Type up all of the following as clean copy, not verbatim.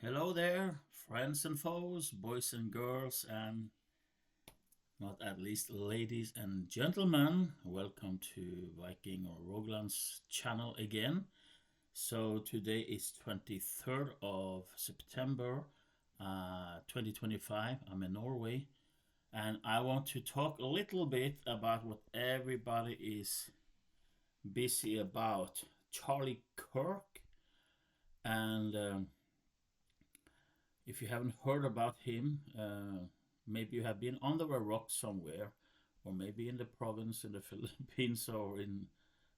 Hello there, friends and foes, boys and girls, and not at least ladies and gentlemen. Welcome to Viking or Rogaland's channel again. So today is 23rd of September 2025. I'm in Norway and I want to talk a little bit about what everybody is busy about. Charlie Kirk and if you haven't heard about him, maybe you have been under a rock somewhere, or maybe in the province in the Philippines or in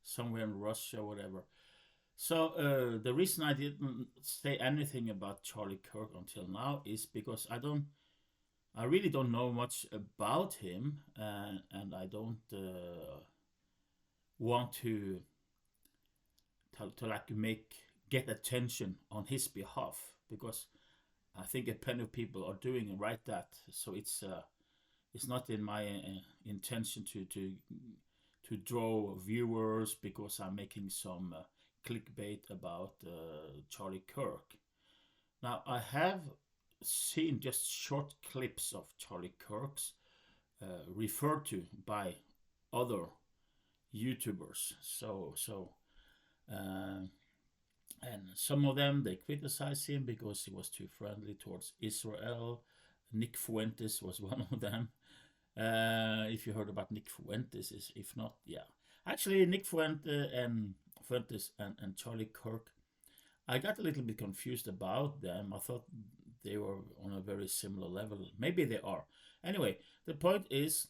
somewhere in Russia, or whatever. So the reason I didn't say anything about Charlie Kirk until now is because I really don't know much about him, and I don't want to like make get attention on his behalf because I think a plenty of people are doing right that. So it's not in my intention to draw viewers because I'm making some clickbait about Charlie Kirk. Now I have seen just short clips of Charlie Kirk's referred to by other YouTubers. Uh, and some of them they criticize him because he was too friendly towards Israel. Nick Fuentes was one of them. If you heard about Nick Fuentes, is if not, yeah. Actually, Nick Fuentes and Charlie Kirk, I got a little bit confused about them. I thought they were on a very similar level. Maybe they are. Anyway, the point is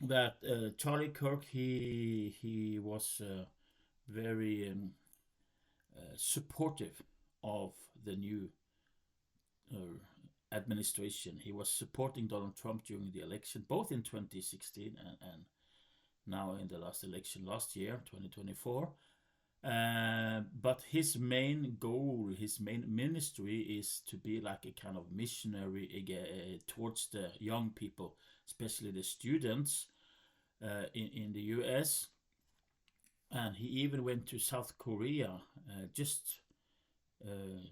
that Charlie Kirk he was very supportive of the new uh, administration. He was supporting Donald Trump during the election, both in 2016 and now in the last election last year, 2024. But his main goal, his main ministry is to be like a kind of missionary towards the young people, especially the students in the US. And he even went to South Korea just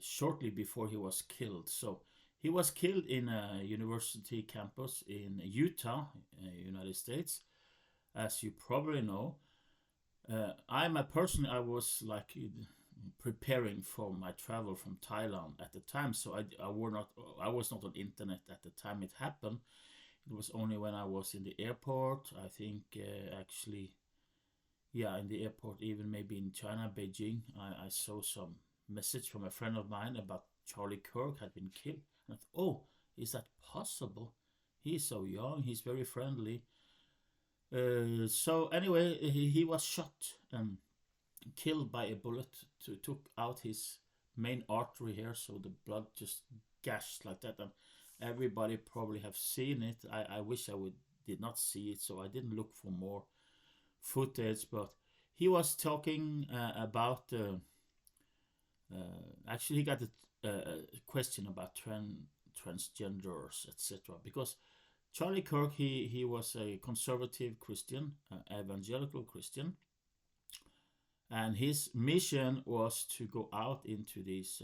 shortly before he was killed. So he was killed in a university campus in Utah, United States, as you probably know. I'm a person. I was like preparing for my travel from Thailand at the time, so I was not on internet at the time it happened. It was only when I was in the airport. I think actually, yeah, in the airport, even maybe in China, Beijing, I saw some message from a friend of mine about Charlie Kirk had been killed. And I thought, oh, is that possible? He's so young. He's very friendly. So anyway, he was shot and killed by a bullet. Took out his main artery here, so the blood just gashed like that. And everybody probably have seen it. I wish I would did not see it, so I didn't look for more footage. But he was talking about. Actually, he got a question about transgenders, etc. Because Charlie Kirk, he was a conservative Christian, evangelical Christian, and his mission was to go out into these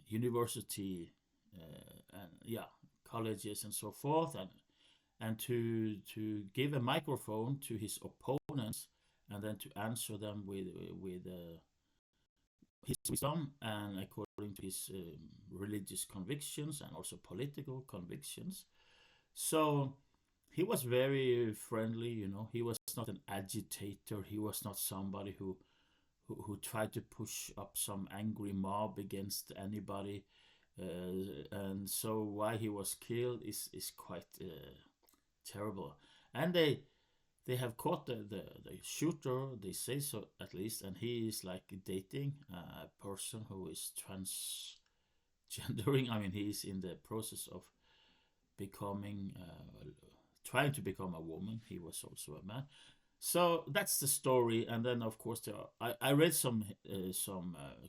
university and yeah colleges and so forth, and to give a microphone to his opponents, and then to answer them with his wisdom and according to his religious convictions and also political convictions. So he was very friendly, you know. He was not an agitator. He was not somebody who tried to push up some angry mob against anybody. And so why he was killed is quite terrible. And they have caught the shooter, they say so at least, and he is like dating a person who is transgendering. I mean, he's in the process of becoming, trying to become a woman. He was also a man. So that's the story, and then of course there are, I read some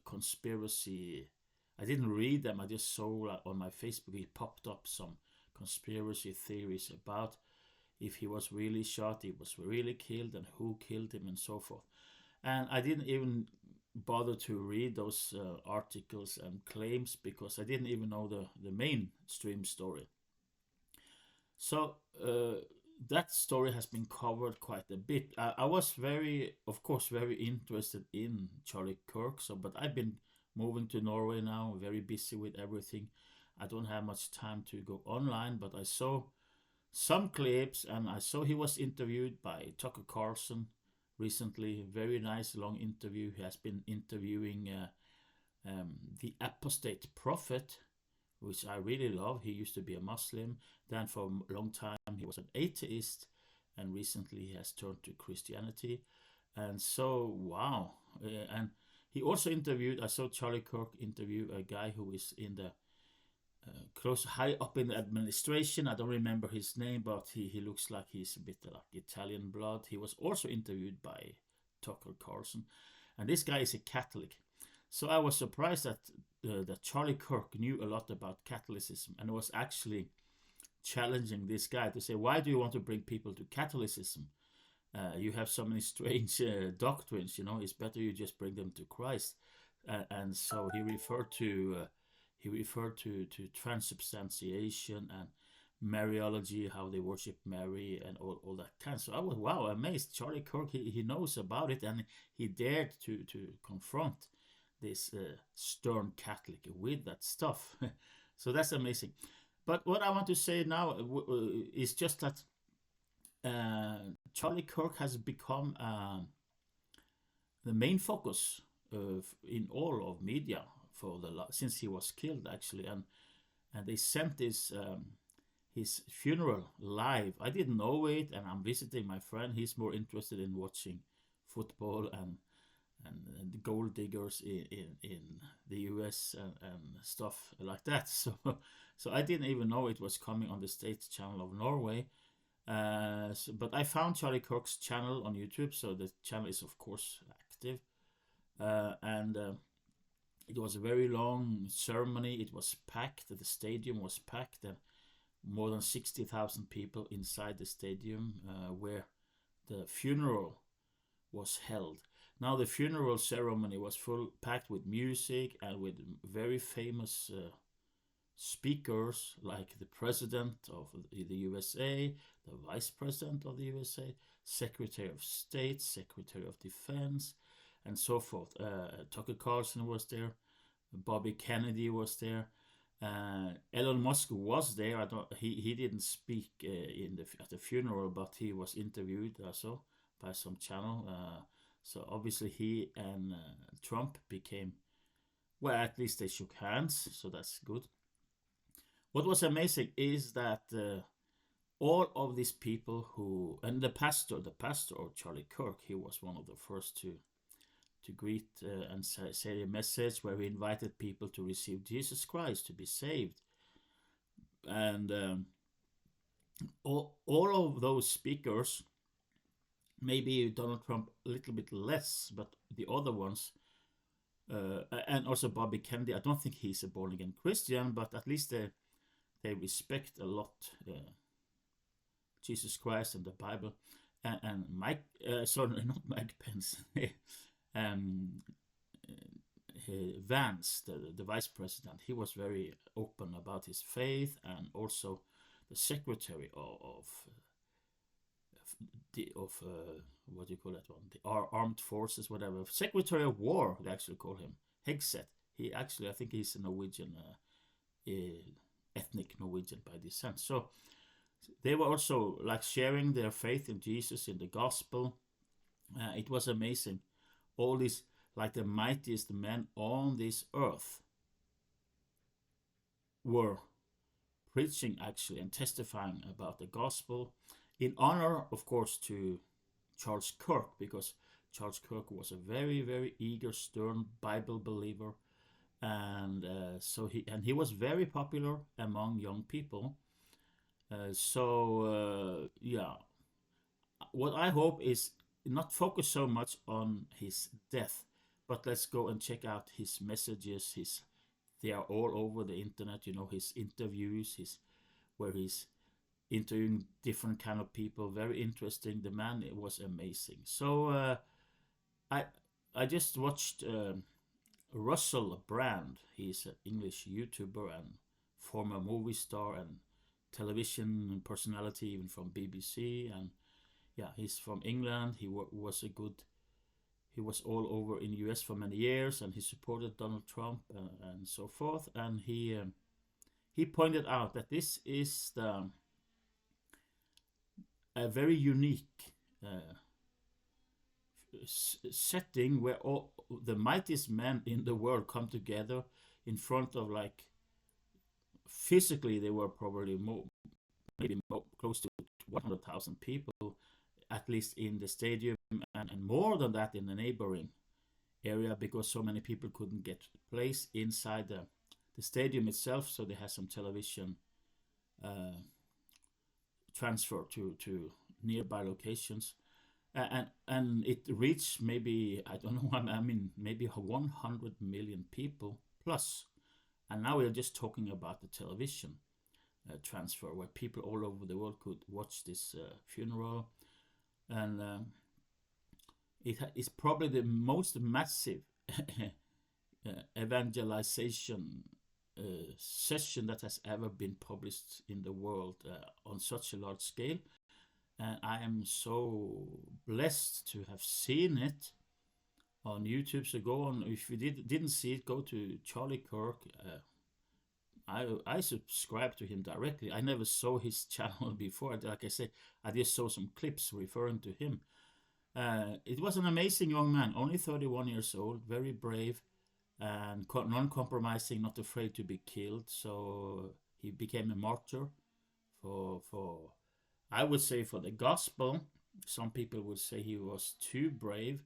conspiracy. I didn't read them. I just saw on my Facebook it popped up some conspiracy theories about if he was really shot, he was really killed, and who killed him, and so forth. And I didn't even bother to read those articles and claims because I didn't even know the mainstream story. So that story has been covered quite a bit. I was very, of course, very interested in Charlie Kirk. So, but I've been moving to Norway now, very busy with everything. I don't have much time to go online, but I saw some clips and I saw he was interviewed by Tucker Carlson recently. Very nice long interview. He has been interviewing the apostate prophet, which I really love. He used to be a Muslim, then for a long time he was an atheist, and recently he has turned to Christianity. And so, wow. And he also interviewed, I saw Charlie Kirk interview a guy who is in the close, high up in the administration. I don't remember his name, but he looks like he's a bit like Italian blood. He was also interviewed by Tucker Carlson. And this guy is a Catholic. So I was surprised that Charlie Kirk knew a lot about Catholicism and was actually challenging this guy to say, why do you want to bring people to Catholicism? You have so many strange doctrines, it's better you just bring them to Christ. And so he referred to transubstantiation and Mariology, how they worship Mary and all that kind. So I was, wow, amazed. Charlie Kirk, he knows about it, and he dared to confront this stern Catholic with that stuff. So that's amazing. But what I want to say now is just that Charlie Kirk has become the main focus in all of media for since he was killed, actually, and they sent this his funeral live. I didn't know it, and I'm visiting my friend. He's more interested in watching football and the gold diggers in the US and stuff like that. So I didn't even know it was coming on the state channel of Norway. But I found Charlie Kirk's channel on YouTube, so the channel is of course active. And it was a very long ceremony. It was packed. The stadium was packed, and more than 60,000 people inside the stadium where the funeral was held. Now the funeral ceremony was full packed with music and with very famous speakers like the president of the USA, the vice president of the USA, Secretary of State, Secretary of Defense, and so forth. Tucker Carlson was there, Bobby Kennedy was there, Elon Musk was there. He didn't speak at the funeral, but he was interviewed also by some channel. So obviously he and Trump became, well, at least they shook hands, so that's good. What was amazing is that all of these people and the pastor of Charlie Kirk, he was one of the first to greet and say a message where he invited people to receive Jesus Christ, to be saved. And all of those speakers, maybe Donald Trump a little bit less, but the other ones, and also Bobby Kennedy, I don't think he's a born-again Christian, but at least they respect a lot Jesus Christ and the Bible. And Mike, sorry, not Mike Pence, Vance, the vice president, he was very open about his faith, and also the secretary of what do you call that one? The armed forces, whatever. Secretary of War, they actually call him. Hegseth. He actually, I think he's a Norwegian, ethnic Norwegian by descent. So they were also like sharing their faith in Jesus, in the gospel. It was amazing. All these, like the mightiest men on this earth, were preaching actually and testifying about the gospel, in honor, of course, to Charles Kirk, because Charles Kirk was a very, very eager, stern Bible believer, and so he was very popular among young people. Yeah, what I hope is not focus so much on his death, but let's go and check out his messages. They are all over the internet. His interviews, where he's interviewing different kind of people. Very interesting. The man, it was amazing. So I I just watched Russell Brand. He's an English YouTuber and former movie star and television personality, even from BBC. And yeah, he's from England. Was a good. He was all over in the US for many years, and he supported Donald Trump and so forth. And he pointed out that this is a very unique setting where all the mightiest men in the world come together in front of, like, physically they were probably maybe close to 100,000 people, at least in the stadium, and more than that in the neighboring area, because so many people couldn't get place inside the stadium itself. So they had some television uh, transfer to nearby locations, and it reached, maybe, I don't know, I mean, maybe 100 million people plus. And now we're just talking about the television transfer, where people all over the world could watch this funeral. And it is probably the most massive evangelization session that has ever been published in the world on such a large scale. And I am so blessed to have seen it on YouTube. So go on, if you didn't see it, go to Charlie Kirk. I subscribe to him directly. I never saw his channel before. Like I say, I just saw some clips referring to him. It was an amazing young man, only 31 years old, very brave and non-compromising, not afraid to be killed. So he became a martyr for I would say, for the gospel. Some people would say he was too brave.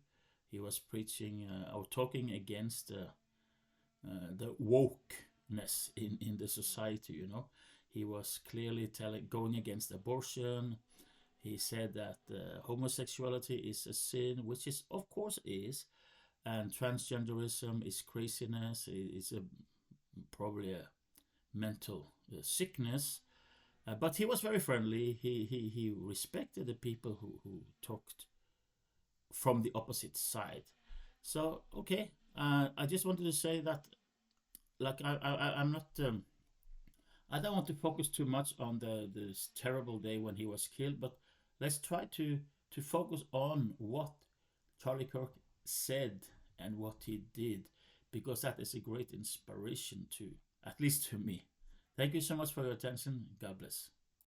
He was preaching or talking against the wokeness in the society. He was clearly going against abortion. He said that homosexuality is a sin, which is, of course, is, and transgenderism is craziness. It's probably a mental sickness. But he was very friendly. He respected the people who talked from the opposite side. So okay, I just wanted to say that, like, I'm not. I don't want to focus too much on this terrible day when he was killed, but let's try to focus on what Charlie Kirk said and what he did, because that is a great inspiration to, at least to me. Thank you so much for your attention. God bless.